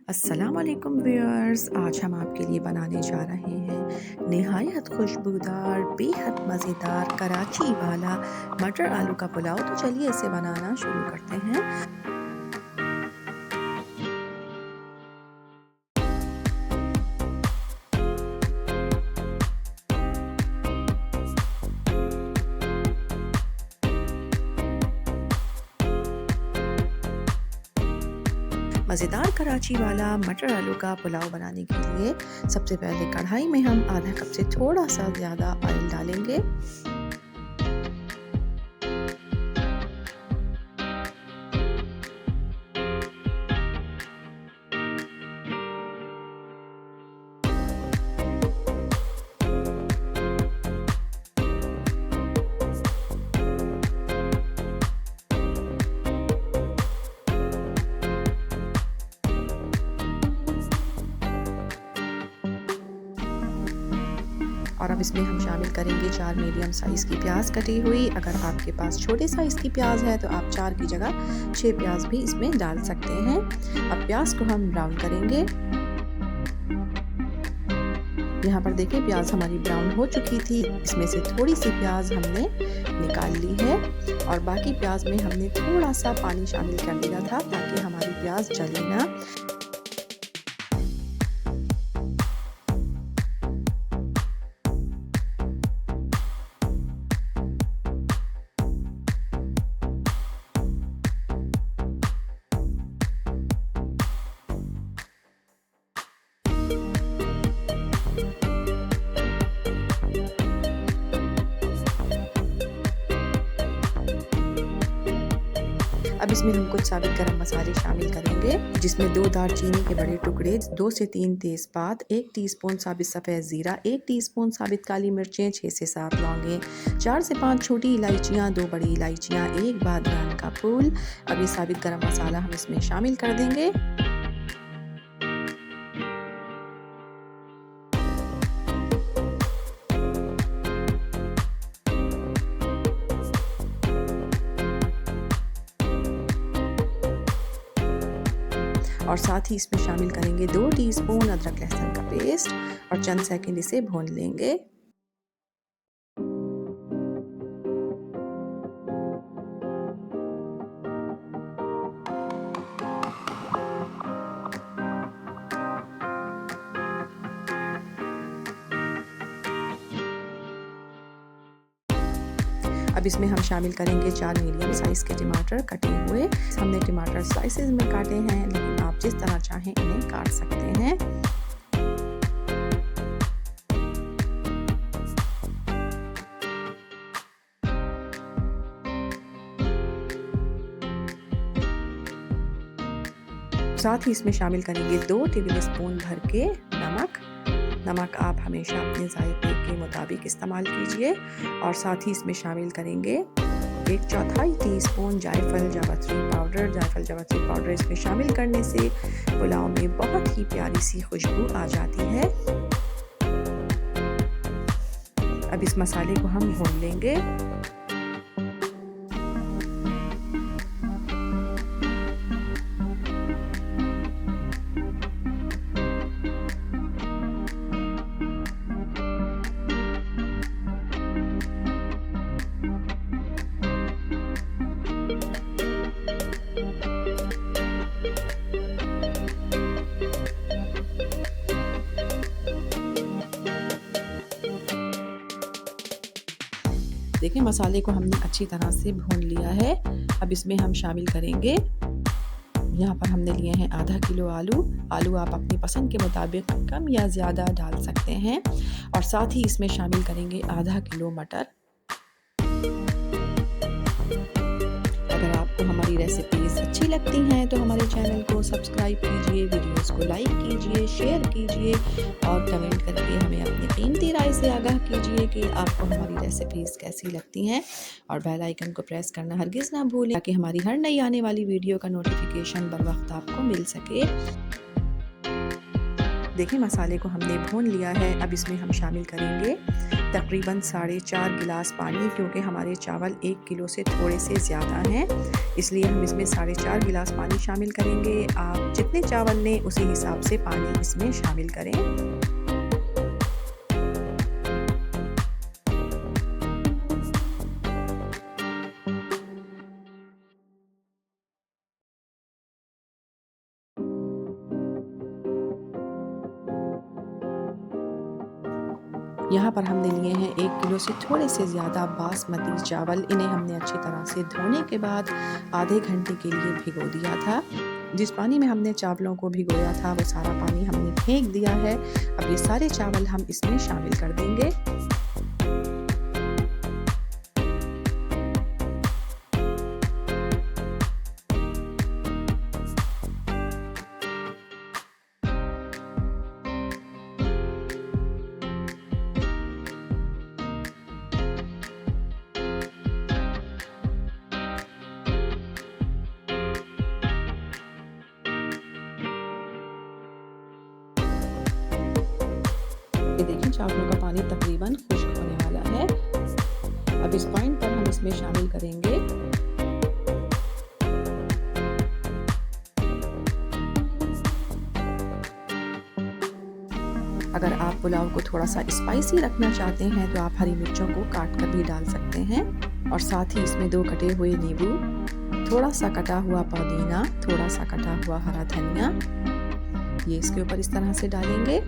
अस्सलाम वालेकुम व्यूअर्स, आज हम आपके लिए बनाने जा रहे हैं निहायत खुशबूदार बेहद मज़ेदार कराची वाला मटर आलू का पुलाव। तो चलिए इसे बनाना शुरू करते हैं। मज़ेदार कराची वाला मटर आलू का पुलाव बनाने के लिए सबसे पहले कढ़ाई में हम आधा कप से थोड़ा सा ज़्यादा ऑयल डालेंगे। और अब इसमें हम शामिल करेंगे 4 मीडियम साइज़ की प्याज कटी हुई। अगर आपके पास छोटे साइज़ की प्याज है तो आप 4 की जगह 6 प्याज भी इसमें डाल सकते हैं। अब प्याज को हम ब्राउन करेंगे। यहाँ पर देखिए प्याज हमारी ब्राउन हो चुकी थी। इसमें से थोड़ी सी प्याज हमने निकाल ली है और बाकी प्याज में हमने थोड़ा सा पानी शामिल कर दिया था ताकि हमारी प्याज जले ना। अब इसमें हम कुछ साबित गरम मसाले शामिल करेंगे, जिसमें 2 दालचीनी के बड़े टुकड़े, 2 से 3 तेज़पात, 1 टीस्पून साबित सफ़ेद ज़ीरा, 1 टीस्पून साबित काली मिर्चें, 6 से 7 लौंगे, 4 से 5 छोटी इलायचियाँ, 2 बड़ी इलायचियाँ, 1 बादरान का फूल। अब ये साबित गरम मसाला हम इसमें शामिल कर देंगे। और साथ ही इसमें शामिल करेंगे 2 टीस्पून अदरक लहसुन का पेस्ट और चंद सेकंड इसे भून लेंगे। अब इसमें हम शामिल करेंगे 4 मीडियम साइज़ के टमाटर कटे हुए। हमने टमाटर स्लाइसेस में काटे हैं, लेकिन आप जिस तरह चाहें इन्हें काट सकते हैं। साथ ही इसमें शामिल करेंगे 2 टेबल स्पून भर के नमक आप हमेशा अपने जायके के मुताबिक इस्तेमाल कीजिए। और साथ ही इसमें शामिल करेंगे 1/4 टीस्पून जायफल जावित्री पाउडर इसमें शामिल करने से पुलाव में बहुत ही प्यारी सी खुशबू आ जाती है। अब इस मसाले को हम भून लेंगे। देखिए मसाले को हमने अच्छी तरह से भून लिया है। अब इसमें हम शामिल करेंगे, यहाँ पर हमने लिए हैं आधा किलो आलू आप अपनी पसंद के मुताबिक कम या ज़्यादा डाल सकते हैं। और साथ ही इसमें शामिल करेंगे आधा किलो मटर। अगर आपको हमारी रेसिपीज़ अच्छी लगती हैं तो हमारे चैनल को सब्सक्राइब कीजिए, वीडियोस को लाइक कीजिए, शेयर कीजिए और कमेंट करके हमें अपनी कीमती राय से आगाह कीजिए कि आपको हमारी रेसिपीज़ कैसी लगती हैं। और बेल आइकन को प्रेस करना हरगिज़ ना भूलें ताकि हमारी हर नई आने वाली वीडियो का नोटिफिकेशन बर वक्त आपको मिल सके। देखिए मसाले को हमने भून लिया है। अब इसमें हम शामिल करेंगे तकरीबन 4.5 गिलास पानी, क्योंकि हमारे चावल 1 किलो से थोड़े से ज़्यादा हैं, इसलिए हम इसमें 4.5 गिलास पानी शामिल करेंगे। आप जितने चावल लें उसी हिसाब से पानी इसमें शामिल करें। यहाँ पर हमने लिए हैं 1 किलो से थोड़े से ज़्यादा बासमती चावल। इन्हें हमने अच्छी तरह से धोने के बाद आधे घंटे के लिए भिगो दिया था। जिस पानी में हमने चावलों को भिगोया था वो सारा पानी हमने फेंक दिया है। अब ये सारे चावल हम इसमें शामिल कर देंगे। ये देखिए चावलों का पानी तकरीबन खुश्क होने वाला है। अब इस पॉइंट पर हम इसमें शामिल करेंगे अगर आप पुलाव को थोड़ा सा स्पाइसी रखना चाहते हैं तो आप हरी मिर्चों को काट कर भी डाल सकते हैं, और साथ ही इसमें 2 कटे हुए नींबू, थोड़ा सा कटा हुआ पुदीना, थोड़ा सा कटा हुआ हरा धनिया, ये इसके ऊपर इस तरह से डालेंगे।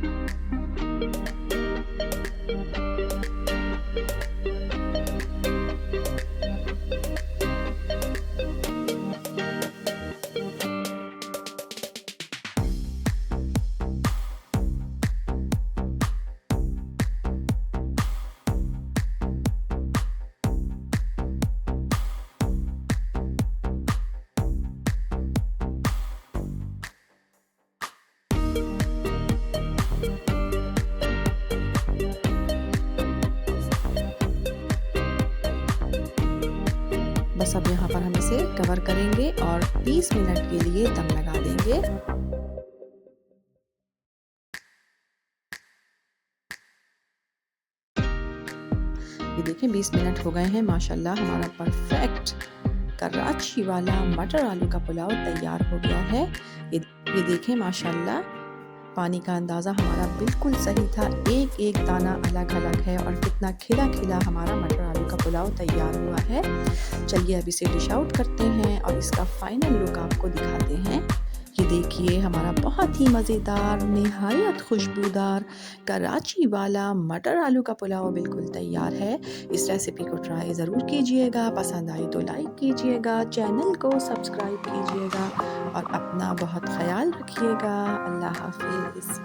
बस अब यहाँ पर हम इसे कवर करेंगे और 30 मिनट के लिए दम लगा देंगे। ये देखिए 20 मिनट हो गए हैं। माशाल्लाह हमारा परफेक्ट कराची वाला मटर आलू का पुलाव तैयार हो गया है। ये देखें माशाल्लाह पानी का अंदाज़ा हमारा बिल्कुल सही था, एक एक दाना अलग अलग है, और कितना खिला खिला हमारा मटर आलू का पुलाव तैयार हुआ है। चलिए अब इसे डिश आउट करते हैं और इसका फाइनल लुक आपको दिखाते हैं। ये देखिए हमारा बहुत ही मज़ेदार, निहायत खुशबूदार कराची वाला मटर आलू का पुलाव बिल्कुल तैयार है। इस रेसिपी को ट्राई ज़रूर कीजिएगा, पसंद आई तो लाइक कीजिएगा, चैनल को सब्सक्राइब कीजिएगा और अपना बहुत ख्याल रखिएगा। अल्लाह हाफिज़।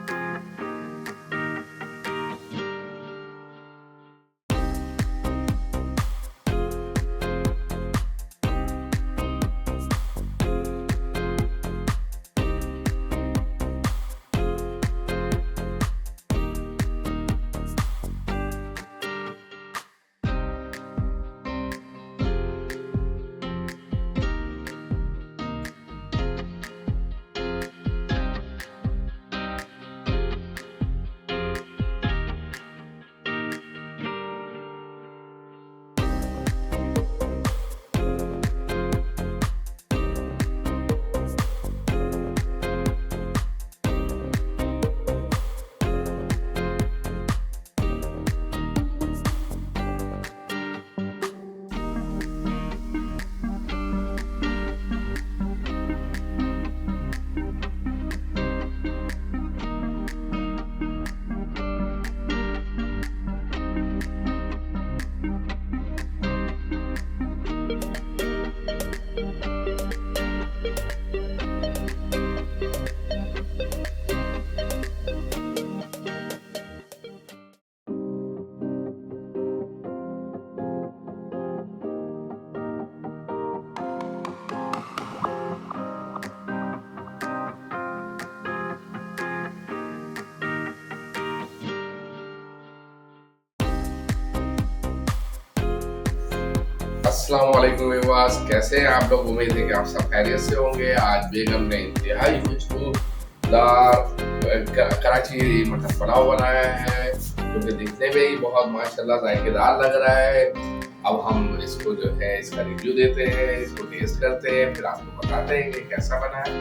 अस्सलाम वालेकुम व्यूअर्स, कैसे हैं आप लोग। उम्मीद है कि आप सब खैरियत से होंगे। आज बेगम ने इंतहाई खुशबूदार कराची मटर पुलाव बनाया है। जो कि दिखने में ही बहुत माशाल्लाह जायकेदार लग रहा है। अब हम इसको जो है इसका रिव्यू देते हैं, इसको टेस्ट करते हैं, फिर आपको बताते हैं कि कैसा बना है।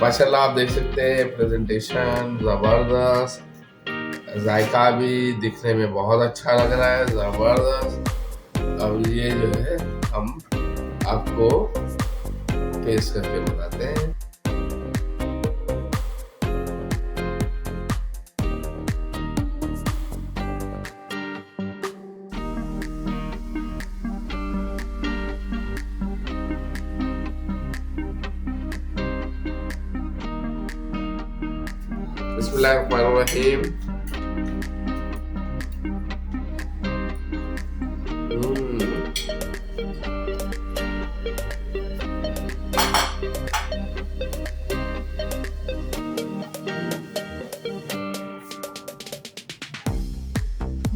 माशाल्लाह आप देख सकते हैं प्रेजेंटेशन जबरदस्त, जायका भी दिखने में बहुत अच्छा लग रहा है, जबरदस्त। अब ये जो है हम आपको टेस्ट करके बताते हैं। बिस्मिल्लाहिर्रहमानिर्रहीम।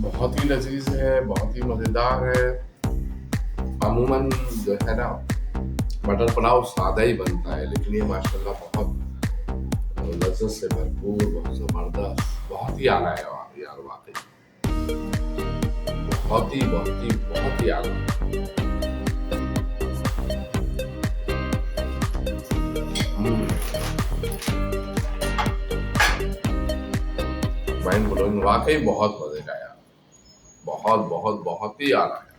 बहुत ही लजीज है, बहुत ही मज़ेदार है। अमूमन जो है ना मटर पुलाव सादा ही बनता है, लेकिन ये माशाल्लाह बहुत लज्जत से भरपूर, बहुत ज़बरदस्त, बहुत ही आला है यार वाकई, बहुत ही आला। माइंड ब्लोइंग, वाकई बहुत मजे का यार, बहुत ही आला है।